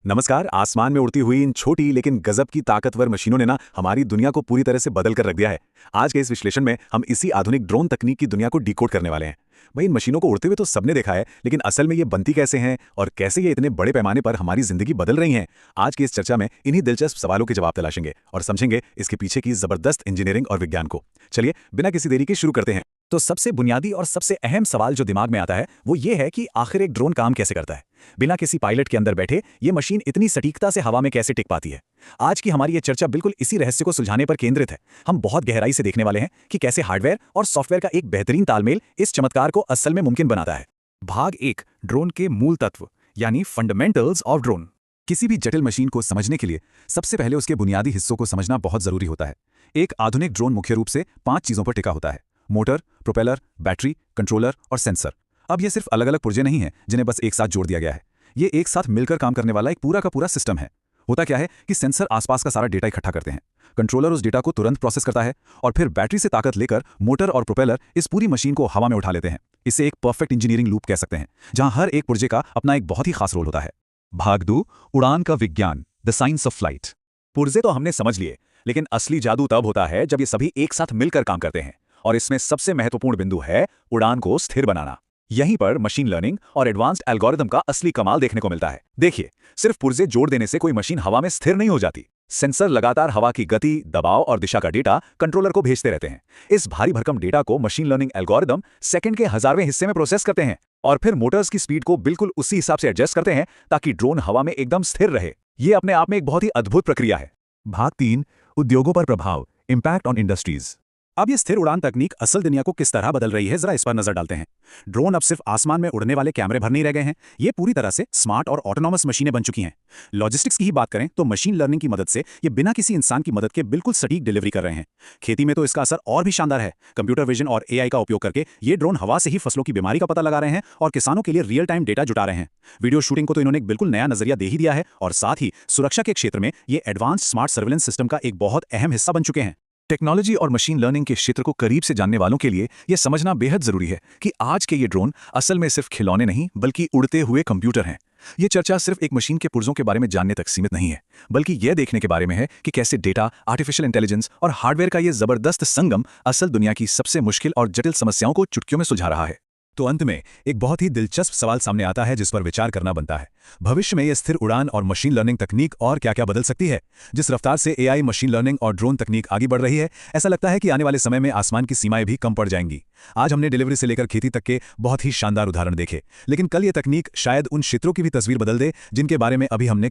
नमस्कार। आसमान में उड़ती हुई इन छोटी लेकिन गजब की ताकतवर मशीनों ने ना हमारी दुनिया को पूरी तरह से बदल कर रख दिया है। आज के इस विश्लेषण में हम इसी आधुनिक ड्रोन तकनीक की दुनिया को डिकोड करने वाले हैं। भाई, इन मशीनों को उड़ते हुए तो सबने देखा है, लेकिन असल में ये बनती कैसे हैं और कैसे ये इतने बड़े पैमाने पर हमारी जिंदगी बदल रही हैं। आज की इस चर्चा में इन्हीं दिलचस्प सवालों के जवाब तलाशेंगे और समझेंगे इसके पीछे की जबरदस्त इंजीनियरिंग और विज्ञान को। चलिए बिना किसी देरी के शुरू करते हैं। तो सबसे बुनियादी और सबसे अहम सवाल जो दिमाग में आता है वो ये है कि आखिर एक ड्रोन काम कैसे करता है। बिना किसी पायलट के अंदर बैठे ये मशीन इतनी सटीकता से हवा में कैसे टिक पाती है। आज की हमारी ये चर्चा बिल्कुल इसी रहस्य को सुलझाने पर केंद्रित है। हम बहुत गहराई से देखने वाले हैं कि कैसे हार्डवेयर और सॉफ्टवेयर का एक बेहतरीन तालमेल इस चमत्कार को असल में मुमकिन बनाता है। भाग 1, ड्रोन के मूल तत्व यानी फंडामेंटल्स ऑफ ड्रोन। किसी भी जटिल मशीन को समझने के लिए सबसे पहले उसके बुनियादी हिस्सों को समझना बहुत जरूरी होता है। एक आधुनिक ड्रोन मुख्य रूप से 5 चीजों पर टिका होता है: मोटर, प्रोपेलर, बैटरी, कंट्रोलर और सेंसर। अब ये सिर्फ अलग अलग पुर्जे नहीं हैं जिन्हें बस एक साथ जोड़ दिया गया है। ये एक साथ मिलकर काम करने वाला एक पूरा का पूरा सिस्टम है। होता क्या है कि सेंसर आसपास का सारा डेटा इकट्ठा करते हैं, कंट्रोलर उस डेटा को तुरंत प्रोसेस करता है और फिर बैटरी से ताकत लेकर मोटर और प्रोपेलर इस पूरी मशीन को हवा में उठा लेते हैं। इसे एक परफेक्ट इंजीनियरिंग लूप कह सकते हैं, जहां हर एक पुर्जे का अपना एक बहुत ही खास रोल होता है। भाग 2, उड़ान का विज्ञान, द साइंस ऑफ फ्लाइट। पुर्जे तो हमने समझ लिए, लेकिन असली जादू तब होता है जब ये सभी एक साथ मिलकर काम करते हैं। और इसमें सबसे महत्वपूर्ण बिंदु है उड़ान को स्थिर बनाना। यहीं पर मशीन लर्निंग और एडवांस्ड एल्गोरिदम का असली कमाल देखने को मिलता है। देखिए, सिर्फ पुर्जे जोड़ देने से कोई मशीन हवा में स्थिर नहीं हो जाती। सेंसर लगातार हवा की गति, दबाव और दिशा का डेटा कंट्रोलर को भेजते रहते हैं। इस भारी भरकम डेटा को मशीन लर्निंग एल्गोरिदम सेकंड के 1000वें हिस्से में प्रोसेस करते हैं और फिर मोटर्स की स्पीड को बिल्कुल उसी हिसाब से एडजस्ट करते हैं ताकि ड्रोन हवा में एकदम स्थिर रहे। ये अपने आप में एक बहुत ही अद्भुत प्रक्रिया है। भाग 3, उद्योगों पर प्रभाव, इंपैक्ट ऑन इंडस्ट्रीज। अब ये स्थिर उड़ान तकनीक असल दुनिया को किस तरह बदल रही है, जरा इस पर नजर डालते हैं। ड्रोन अब सिर्फ आसमान में उड़ने वाले कैमरे भर नहीं रह गए हैं, ये पूरी तरह से स्मार्ट और ऑटोनॉमस मशीनें बन चुकी हैं। लॉजिस्टिक्स की ही बात करें तो मशीन लर्निंग की मदद से ये बिना किसी इंसान की मदद के बिल्कुल सटीक डिलीवरी कर रहे हैं। खेती में तो इसका असर और भी शानदार है। कंप्यूटर विजन और एआई का उपयोग करके ये ड्रोन हवा से ही फसलों की बीमारी का पता लगा रहे हैं और किसानों के लिए रियल टाइम डेटा जुटा रहे हैं। वीडियो शूटिंग को तो इन्होंने एक बिल्कुल नया नजरिया दे ही दिया है और साथ ही सुरक्षा के क्षेत्र में ये एडवांस्ड स्मार्ट सर्विलेंस सिस्टम का एक बहुत अहम हिस्सा बन चुके हैं। टेक्नोलॉजी और मशीन लर्निंग के क्षेत्र को करीब से जानने वालों के लिए यह समझना बेहद जरूरी है कि आज के ये ड्रोन असल में सिर्फ खिलौने नहीं बल्कि उड़ते हुए कंप्यूटर हैं। ये चर्चा सिर्फ एक मशीन के पुर्जों के बारे में जानने तक सीमित नहीं है, बल्कि यह देखने के बारे में है कि कैसे डेटा, आर्टिफिशियल इंटेलिजेंस और हार्डवेयर का यह जबरदस्त संगम असल दुनिया की सबसे मुश्किल और जटिल समस्याओं को चुटकियों में सुलझा रहा है। तो अंत में एक बहुत ही दिलचस्प सवाल सामने आता है जिस पर विचार करना बनता है। भविष्य में यह स्थिर उड़ान और मशीन लर्निंग तकनीक और क्या क्या बदल सकती है। जिस रफ्तार से एआई, मशीन लर्निंग और ड्रोन तकनीक आगे बढ़ रही है, ऐसा लगता है कि आने वाले समय में आसमान की सीमाएं भी कम पड़ जाएंगी। आज हमने डिलीवरी से लेकर खेती तक के बहुत ही शानदार उदाहरण देखे, लेकिन कल ये तकनीक शायद उन क्षेत्रों की भी तस्वीर बदल दे जिनके बारे में अभी हमने